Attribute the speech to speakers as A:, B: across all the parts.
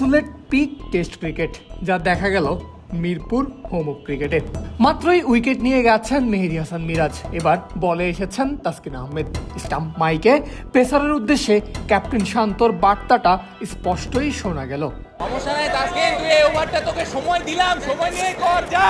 A: Absolute pick test cricket, যা দেখা গেল মিরপুর হোম অফ ক্রিকেটে। মাত্রই উইকেট নিয়ে গেছেন মেহেদী হাসান মিরাজ, এবার বলে এসেছেন তাসকিন আহমেদ। স্টাম্প মাইকে পেসারের উদ্দেশ্যে ক্যাপ্টেন শান্তর বার্তাটা স্পষ্টই শোনা গেল।
B: সমস্যা নাই তাসকিন, তুই এই ওভারটা তোকে সময় দিলাম, সময় নিয়ে কর যা।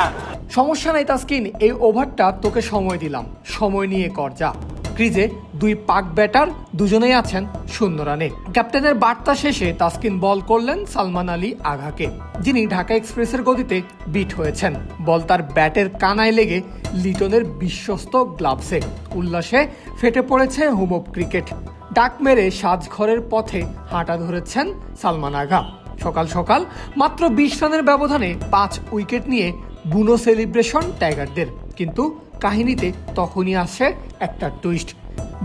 A: সমস্যা নাই তাসকিন, এই ওভারটা তোকে সময় দিলাম, সময় নিয়ে কর যা। ক্রিজে দুই পাক ব্যাটার দুজনেই আছেন 0 রানে। ক্যাপ্টেনের বার্তা শেষে তাসকিন বল করলেন সালমান আলী আঘাকে, যিনি ঢাকা এক্সপ্রেসের গতিতে বিট হয়েছেন। বল তার ব্যাটের কানায় লেগে লিটনের বিশ্বস্ত গ্লাভসে। উল্লাসে ফেটে পড়েছে হোম অফ ক্রিকেট। ডাক মেরে সাজঘরের পথে হাঁটা ধরেছেন সালমান আঘা। সকাল সকাল মাত্র 20 রানের ব্যবধানে 5 উইকেট নিয়ে বুনো সেলিব্রেশন টাইগারদের। কিন্তু কাহিনীতে তখনই আসে একটা টুইস্ট।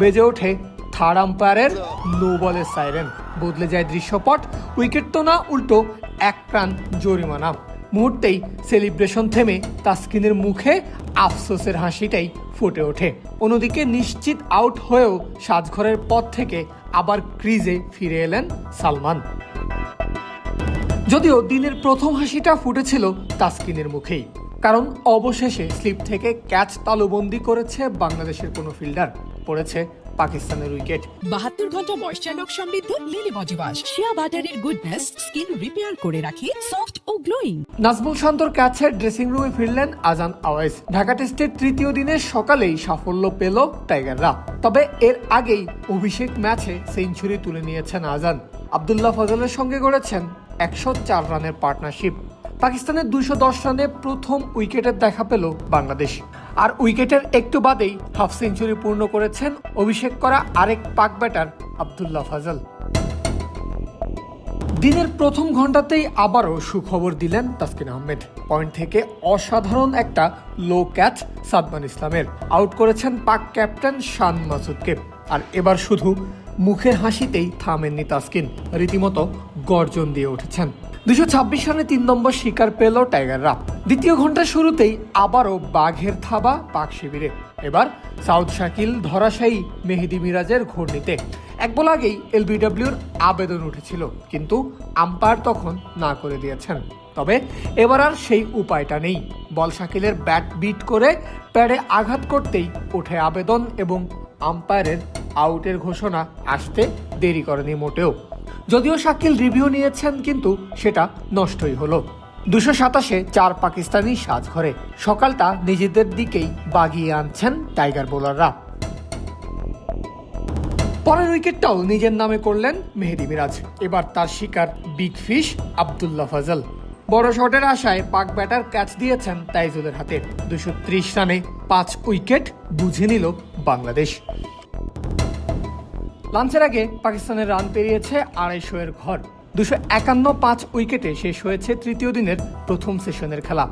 A: বেজে ওঠে থার্ড আম্পায়ারের নো বলের সাইরেন। বদলে যায় দৃশ্যপট। উইকেট তো না, উল্টো 1 রান জরিমানা। মুহূর্তেই সেলিব্রেশন থেমে তাসকিনের মুখে আফসোসের হাসিটাই ফুটে ওঠে। অন্যদিকে নিশ্চিত আউট হয়েও সাজঘরের পথ থেকে আবার ক্রিজে ফিরে এলেন সালমান। যদিও দিনের প্রথম হাসিটা ফুটেছিল তাসকিনের মুখেই, কারণ অবশেষে স্লিপ থেকে ক্যাচ তালুবন্দি করেছে বাংলাদেশের কোনো ফিল্ডার। পড়েছে পাকিস্তানের উইকেট।
C: 72 ঘন্টা ময়েশ্চার লক সমৃদ্ধ লিলি বডি ওয়াশ, শিয়া বাটারের গুডনেস স্কিন রিপেয়ার করে রাখে সফট ও গ্লোয়িং।
A: নাজমুল শান্তর ক্যাচে ড্রেসিং রুমে ফিরলেন আজান আওয়াইস। ঢাকা টেস্টের তৃতীয় দিনের সকালেই সাফল্য পেল টাইগাররা। তবে এর আগেই অভিষেক ম্যাচে সেঞ্চুরি তুলে নিয়েছেন আজান। আব্দুল্লাহ ফজলের সঙ্গে গড়েছেন 104 রানের পার্টনারশিপ। পাকিস্তানের 210 রানে প্রথম উইকেটের দেখা পেল বাংলাদেশ। আর উইকেটের একটু বাদেই হাফ সেঞ্চুরি পূর্ণ করেছেন অভিষেক করা আরেক পাক ব্যাটার আব্দুল্লাহ ফজল। দিনের প্রথম ঘন্টাতেই আবারও সুখবর দিলেন তাসকিন আহমেদ। পয়েন্ট থেকে অসাধারণ একটা লো ক্যাচ সাদমান ইসলামের। আউট করেছেন পাক ক্যাপ্টেন শান মাসুদকে। আর এবার শুধু মুখের হাসিতেই থামেননি তাসকিন, রীতিমতো গর্জন দিয়ে উঠেছেন। 226 রানে 3 নম্বর শিকার পেল টাইগাররা। দ্বিতীয় ঘন্টার শুরুতেই আবারও বাঘের থাবা পাক শিবিরে। এবার সাউথ শাকিল ধরাশায়ী মেহেদী মিরাজের ঘূর্ণিতে। 1 বল আগেই এলবিডব্লিউর আবেদন উঠেছিল, কিন্তু আম্পায়ার তখন না করে দিয়েছেন। তবে এবার আর সেই উপায়টা নেই। বল শাকিলের ব্যাট বিট করে প্যাডে আঘাত করতেই ওঠে আবেদন এবং আম্পায়ারের আউটের ঘোষণা আসতে দেরি করেনি মোটেও। যদিও শাকিল রিভিউ নিয়েছেন, কিন্তু সেটা নষ্টই হলো। 227-এ 4 পাকিস্তানি সাজঘরে। সকালটা নিজেদের দিকেই বাগিয়ে আনছেন টাইগার বোলাররা। পরের উইকেটটাও নিজের নামে করলেন মেহেদী মিরাজ। এবার তার শিকার বিগ ফিশ আব্দুল্লাহ ফজল। বড় শটের আশায় পাক ব্যাটার ক্যাচ দিয়েছেন তাইজুলের হাতে। 230 রানে 5 উইকেট বুঝে নিল বাংলাদেশ। লাঞ্চের আগে পাকিস্তানের রান পেরিয়েছে 250 এর ঘর। 251 5 উইকেটে শেষ হয়েছে তৃতীয় দিনের প্রথম সেশনের খেলা।